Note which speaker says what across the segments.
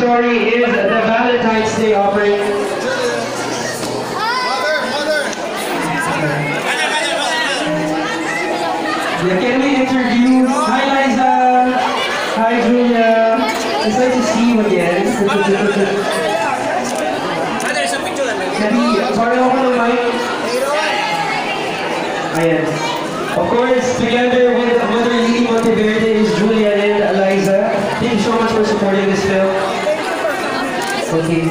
Speaker 1: story is the Valentine's Day offering. Yeah, can we interview? Hi Liza! Hi Julia! It's nice to see you again. Sabi, pareho ko ng mic. Ayan. Of course, together with Mother Lily Monteverde is Julia and Eliza. Thank you so much for supporting this film. Okay.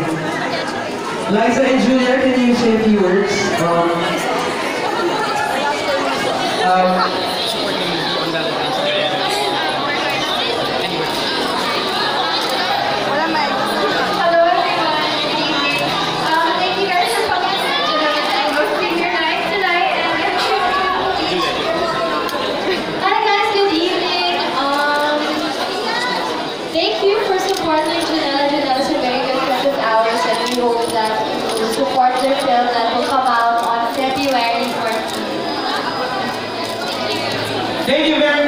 Speaker 1: Liza and Julia, can you say a few words?
Speaker 2: Hello everyone, good evening. Thank you guys for coming and hosting your night tonight. Hi guys, good evening. Thank you for supporting Janela. Janela is a very good friend of ours, and we hope that you will support their film that will come out on February 14th.
Speaker 1: Thank you very